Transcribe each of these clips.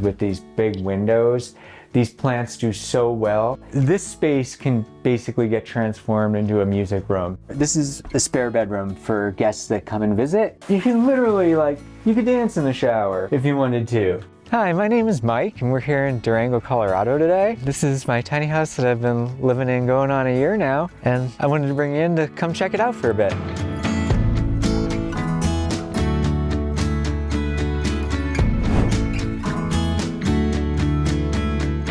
with these big windows. These plants do so well. This space can basically get transformed into a music room. This is a spare bedroom for guests that come and visit. You can literally, you could dance in the shower if you wanted to. Hi, my name is Mike, and we're here in Durango, Colorado today. This is my tiny house that I've been living in going on a year now, and I wanted to bring you in to come check it out for a bit.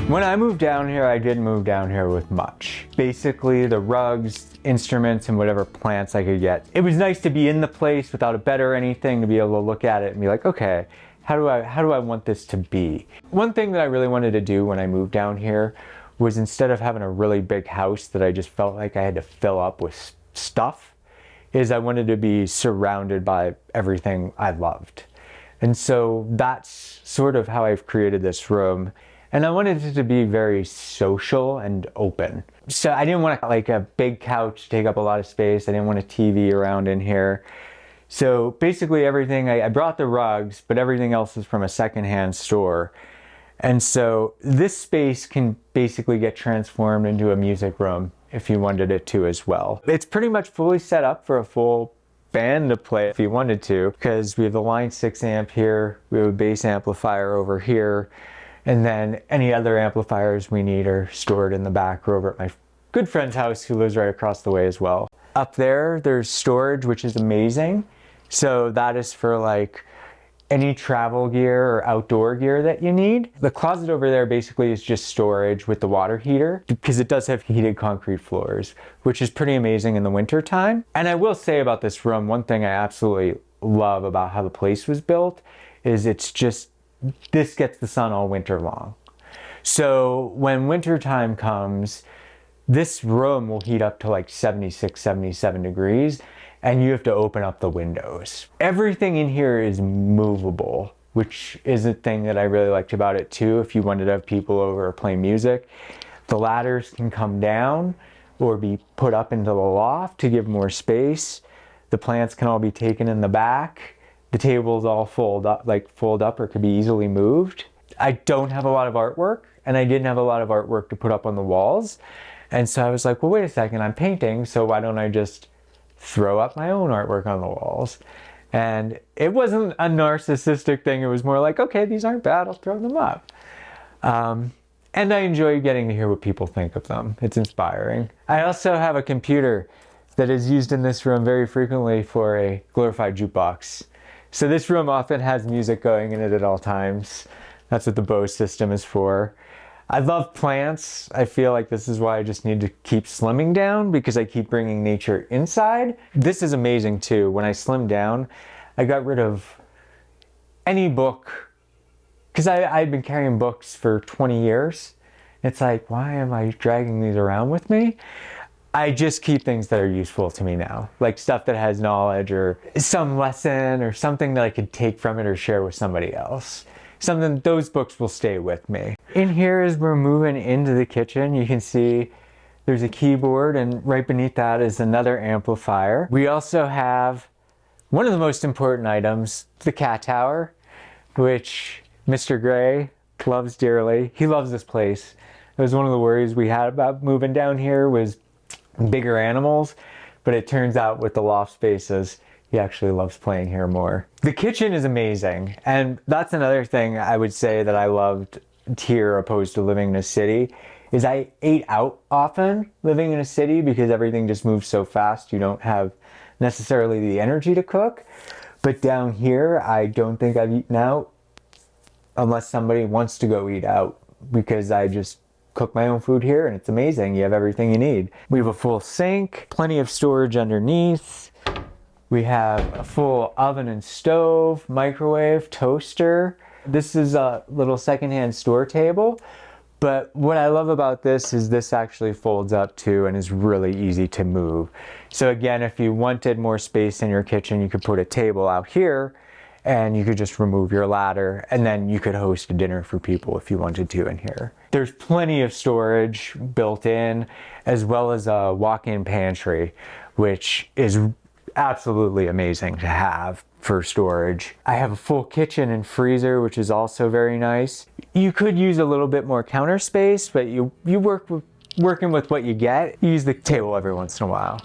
When I moved down here, I didn't move down here with much. Basically, the rugs, instruments, and whatever plants I could get. It was nice to be in the place without a bed or anything, to be able to look at it and be like, okay, how do I want this to be? One thing that I really wanted to do when I moved down here was, instead of having a really big house that I just felt like I had to fill up with stuff, is I wanted to be surrounded by everything I loved. And so that's sort of how I've created this room. And I wanted it to be very social and open. So I didn't want a big couch to take up a lot of space. I didn't want a TV around in here. So basically everything, I brought the rugs, but everything else is from a secondhand store. And so this space can basically get transformed into a music room if you wanted it to as well. It's pretty much fully set up for a full band to play if you wanted to, because we have the line 6 amp here, we have a bass amplifier over here, and then any other amplifiers we need are stored in the back or over at my good friend's house who lives right across the way as well. Up there, there's storage, which is amazing. So that is for any travel gear or outdoor gear that you need. The closet over there basically is just storage with the water heater, because it does have heated concrete floors, which is pretty amazing in the winter time. And I will say about this room, one thing I absolutely love about how the place was built is this gets the sun all winter long. So when winter time comes, this room will heat up to 76, 77 degrees, and you have to open up the windows. Everything in here is movable, which is a thing that I really liked about it too. If you wanted to have people over or play music, the ladders can come down or be put up into the loft to give more space. The plants can all be taken in the back. The tables all fold up or could be easily moved. I don't have a lot of artwork, and I didn't have a lot of artwork to put up on the walls. And so I was like, well, wait a second, I'm painting, so why don't I just throw up my own artwork on the walls? And it wasn't a narcissistic thing. It was more like, okay, these aren't bad, I'll throw them up. And I enjoy getting to hear what people think of them. It's inspiring. I also have a computer that is used in this room very frequently for a glorified jukebox. So this room often has music going in it at all times. That's what the Bose system is for. I love plants. I feel like this is why I just need to keep slimming down, because I keep bringing nature inside. This is amazing too. When I slimmed down, I got rid of any book, because I'd been carrying books for 20 years. It's like, why am I dragging these around with me? I just keep things that are useful to me now, like stuff that has knowledge or some lesson or something that I could take from it or share with somebody else. Those books will stay with me. In here, as we're moving into the kitchen, you can see there's a keyboard, and right beneath that is another amplifier. We also have one of the most important items, the cat tower, which Mr. Grey loves dearly. He loves this place. It was one of the worries we had about moving down here was bigger animals, but it turns out with the loft spaces, he actually loves playing here more. The kitchen is amazing, and that's another thing I would say that I loved here opposed to living in a city, is I ate out often living in a city because everything just moves so fast. You don't have necessarily the energy to cook. But down here, I don't think I've eaten out unless somebody wants to go eat out, because I just cook my own food here and it's amazing. You have everything you need. We have a full sink, plenty of storage underneath. We have a full oven and stove, microwave, toaster. This is a little secondhand store table, but what I love about this is this actually folds up too and is really easy to move. So again, if you wanted more space in your kitchen, you could put a table out here and you could just remove your ladder, and then you could host a dinner for people if you wanted to in here. There's plenty of storage built in, as well as a walk-in pantry, which is absolutely amazing to have for storage. I have a full kitchen and freezer, which is also very nice. You could use a little bit more counter space, but you working with what you get. You use the table every once in a while.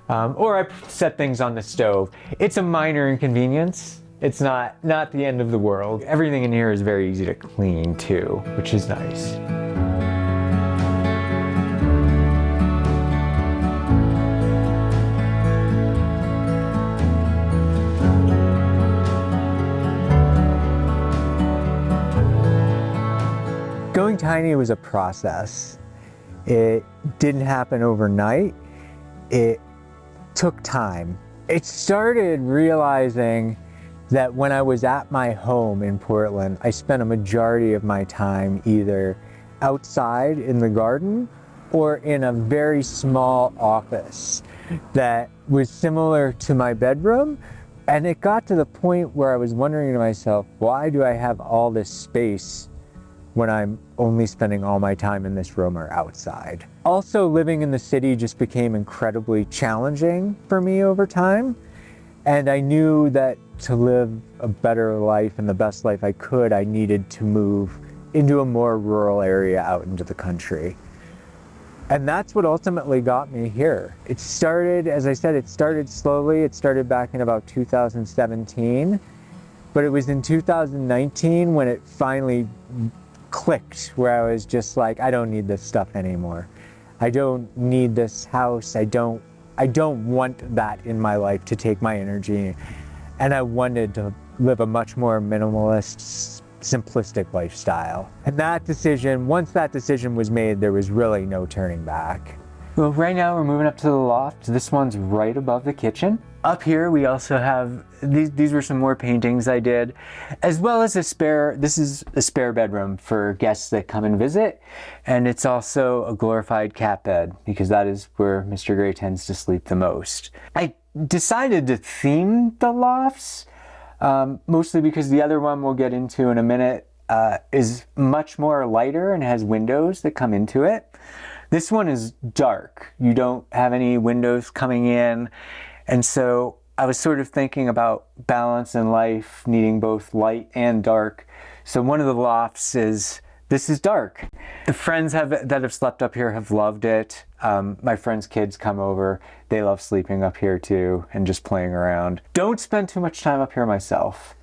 Or I set things on the stove. It's a minor inconvenience. It's not the end of the world. Everything in here is very easy to clean too, which is nice. Going tiny was a process. It didn't happen overnight. It took time. It started realizing that when I was at my home in Portland, I spent a majority of my time either outside in the garden or in a very small office that was similar to my bedroom. And it got to the point where I was wondering to myself, why do I have all this space when I'm only spending all my time in this room or outside? Also, living in the city just became incredibly challenging for me over time. And I knew that to live a better life and the best life I could, I needed to move into a more rural area out into the country. And that's what ultimately got me here. It started, as I said, it started slowly. It started back in about 2017, but it was in 2019 when it finally clicked, where I was just like, I don't need this stuff anymore. I don't need this house. I don't want that in my life to take my energy. And I wanted to live a much more minimalist, simplistic lifestyle. And that decision, once that decision was made, there was really no turning back. Well, right now we're moving up to the loft. This one's right above the kitchen. Up here we also have, these were some more paintings I did, as well as this is a spare bedroom for guests that come and visit. And it's also a glorified cat bed because that is where Mr. Grey tends to sleep the most. I decided to theme the lofts, mostly because the other one we'll get into in a minute is much more lighter and has windows that come into it. This one is dark. You don't have any windows coming in. And so I was sort of thinking about balance in life, needing both light and dark. So one of the lofts this is dark. The friends that have slept up here have loved it. My friends' kids come over. They love sleeping up here too and just playing around. Don't spend too much time up here myself,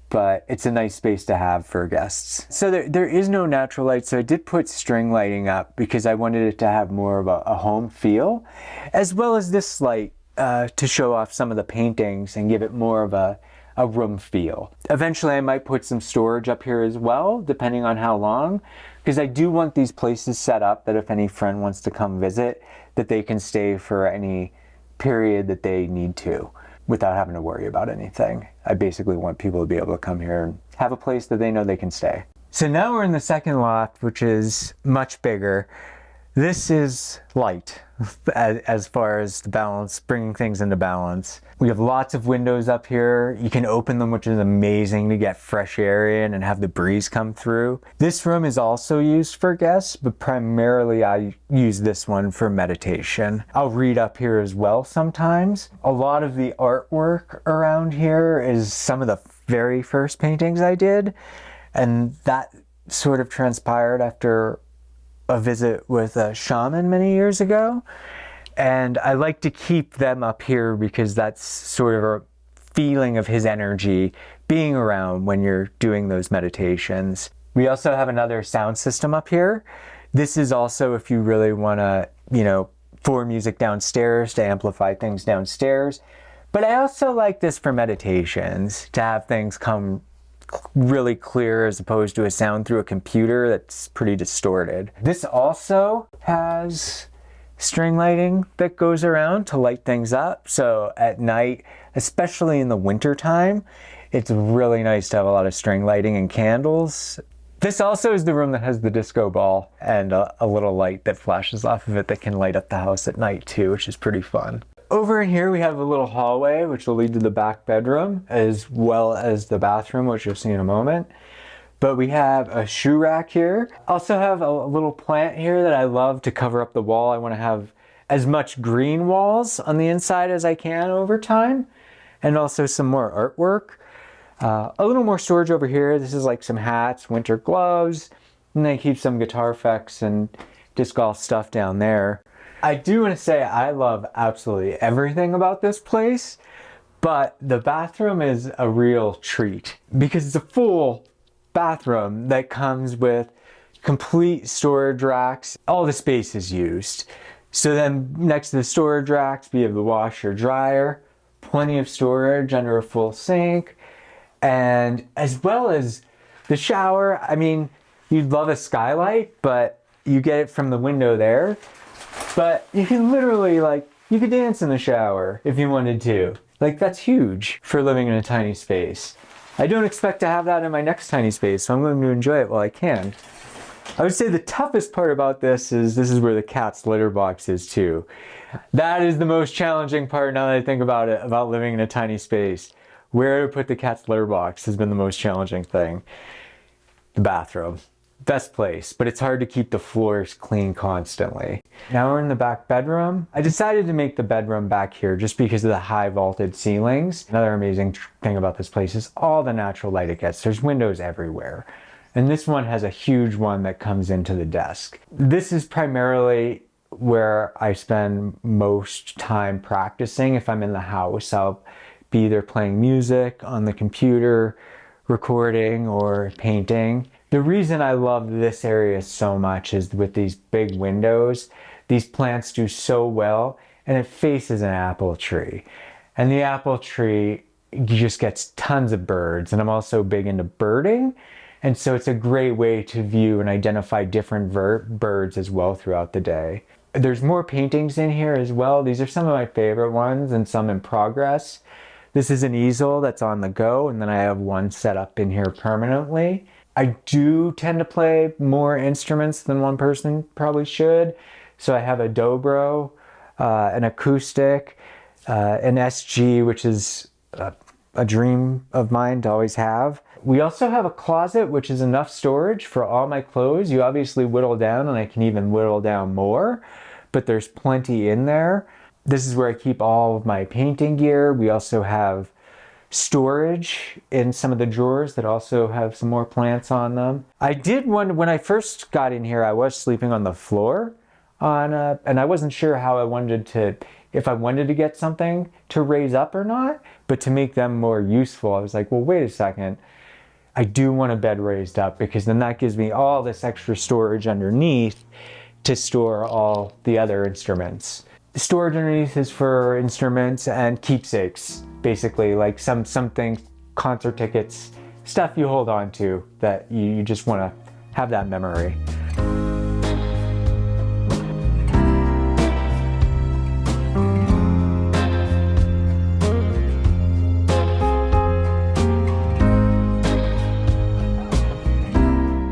but it's a nice space to have for guests. So there is no natural light, so I did put string lighting up because I wanted it to have more of a home feel, as well as this light to show off some of the paintings and give it more of a room feel. Eventually I might put some storage up here as well, depending on how long, because I do want these places set up that if any friend wants to come visit, that they can stay for any period that they need to, without having to worry about anything. I basically want people to be able to come here and have a place that they know they can stay. So now we're in the second loft, which is much bigger. This is light as far as the balance, bringing things into balance. We have lots of windows up here. You can open them, which is amazing to get fresh air in and have the breeze come through. This room is also used for guests, but primarily I use this one for meditation. I'll read up here as well sometimes. A lot of the artwork around here is some of the very first paintings I did, and that sort of transpired after a visit with a shaman many years ago. And I like to keep them up here because that's sort of a feeling of his energy being around when you're doing those meditations. We also have another sound system up here. This is also if you really want to, for music downstairs, to amplify things downstairs. But I also like this for meditations, to have things come really clear as opposed to a sound through a computer that's pretty distorted. This also has string lighting that goes around to light things up. So at night, especially in the winter time, it's really nice to have a lot of string lighting and candles. This also is the room that has the disco ball and a little light that flashes off of it that can light up the house at night too, which is pretty fun. Over in here we have a little hallway which will lead to the back bedroom as well as the bathroom, which you'll see in a moment. But we have a shoe rack here. Also have a little plant here that I love to cover up the wall. I want to have as much green walls on the inside as I can over time. and also some more artwork. A little more storage over here. This is like some hats, winter gloves, and then I keep some guitar effects and disc golf stuff down there. I do want to say I love absolutely everything about this place, but the bathroom is a real treat because it's a full bathroom that comes with complete storage racks. All the space is used. So then next to the storage racks, we have the washer dryer, plenty of storage under a full sink, and as well as the shower. I mean, you'd love a skylight, but you get it from the window there. But you can literally, like, you could dance in the shower if you wanted to. Like, that's huge for living in a tiny space. I don't expect to have that in my next tiny space, so I'm going to enjoy it while I can. I would say the toughest part about this is where the cat's litter box is too. That is the most challenging part now that I think about it, about living in a tiny space. Where to put the cat's litter box has been the most challenging thing. The bathroom. Best place, but it's hard to keep the floors clean constantly. Now we're in the back bedroom. I decided to make the bedroom back here just because of the high vaulted ceilings. Another amazing thing about this place is all the natural light it gets. There's windows everywhere. And this one has a huge one that comes into the desk. This is primarily where I spend most time practicing. If I'm in the house, I'll be either playing music on the computer, recording, or painting. The reason I love this area so much is with these big windows, these plants do so well, and it faces an apple tree. And the apple tree just gets tons of birds, and I'm also big into birding. And so it's a great way to view and identify different birds as well throughout the day. There's more paintings in here as well. These are some of my favorite ones and some in progress. This is an easel that's on the go, and then I have one set up in here permanently. I do tend to play more instruments than one person probably should. So I have a dobro, an acoustic, an SG, which is a dream of mine to always have. We also have a closet, which is enough storage for all my clothes. You obviously whittle down, and I can even whittle down more, but there's plenty in there. This is where I keep all of my painting gear. We also have storage in some of the drawers that also have some more plants on them. I did when I first got in here, I was sleeping on the floor and I wasn't sure how if I wanted to get something to raise up or not, but to make them more useful, I was like, well, wait a second. I do want a bed raised up because then that gives me all this extra storage underneath to store all the other instruments. Storage underneath is for instruments and keepsakes, basically, like something, concert tickets, stuff you hold on to that you just want to have that memory.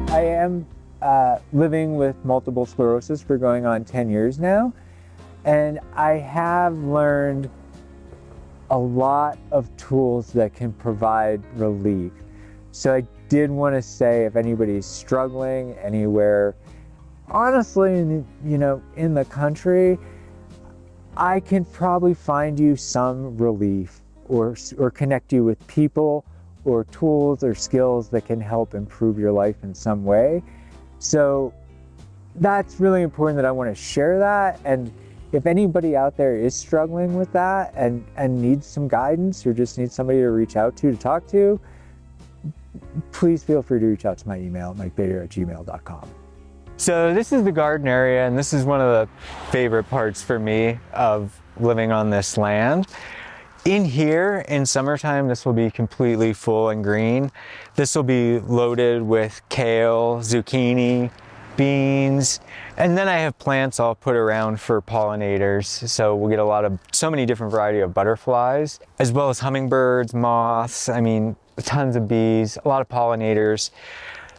I am living with multiple sclerosis for going on 10 years now. And I have learned a lot of tools that can provide relief. So I did want to say, if anybody's struggling anywhere, honestly, in the country, I can probably find you some relief or connect you with people or tools or skills that can help improve your life in some way. So that's really important that I want to share that. And if anybody out there is struggling with that and needs some guidance or just needs somebody to reach out to talk to, please feel free to reach out to my email, mikebator@gmail.com. So this is the garden area, and this is one of the favorite parts for me of living on this land. In here, in summertime, this will be completely full and green. This will be loaded with kale, zucchini, beans, and then I have plants all put around for pollinators. So we'll get so many different variety of butterflies, as well as hummingbirds, moths, tons of bees, a lot of pollinators,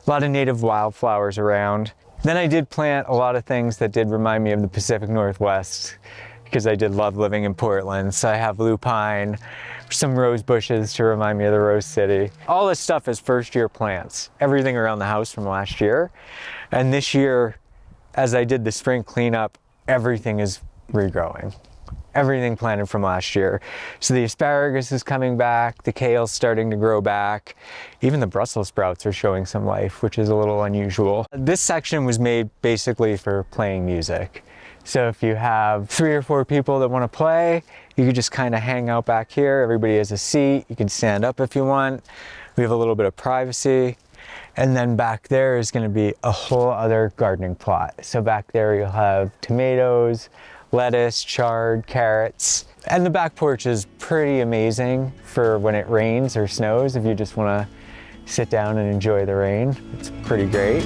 a lot of native wildflowers around. Then I did plant a lot of things that did remind me of the Pacific Northwest, because I did love living in Portland. So I have lupine, some rose bushes to remind me of the Rose City. All this stuff is first year plants, everything around the house from last year. And this year, as I did the spring cleanup, everything is regrowing. everything planted from last year. So the asparagus is coming back, the kale's starting to grow back, even the Brussels sprouts are showing some life, which is a little unusual. This section was made basically for playing music. So if you have 3 or 4 people that want to play, you could just kind of hang out back here. Everybody has a seat. You can stand up if you want. We have a little bit of privacy. And then back there is going to be a whole other gardening plot. So back there you'll have tomatoes, lettuce, chard, carrots. And the back porch is pretty amazing for when it rains or snows. If you just want to sit down and enjoy the rain, it's pretty great.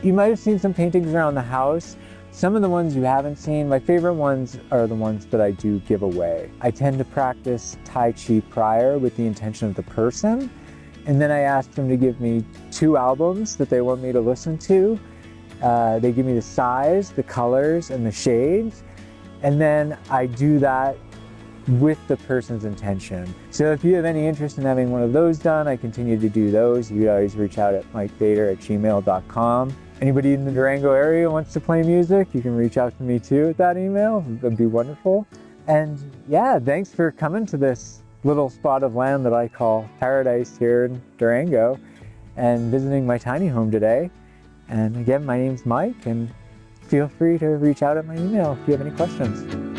You might have seen some paintings around the house. Some of the ones you haven't seen, my favorite ones are the ones that I do give away. I tend to practice Tai Chi prior with the intention of the person, and then I ask them to give me 2 albums that they want me to listen to. They give me the size, the colors, and the shades, and then I do that with the person's intention. So if you have any interest in having one of those done, I continue to do those. You can always reach out at mikebator@gmail.com. Anybody in the Durango area wants to play music, you can reach out to me too at that email. That'd be wonderful. And yeah, thanks for coming to this little spot of land that I call paradise here in Durango and visiting my tiny home today. And again, my name's Mike, and feel free to reach out at my email if you have any questions.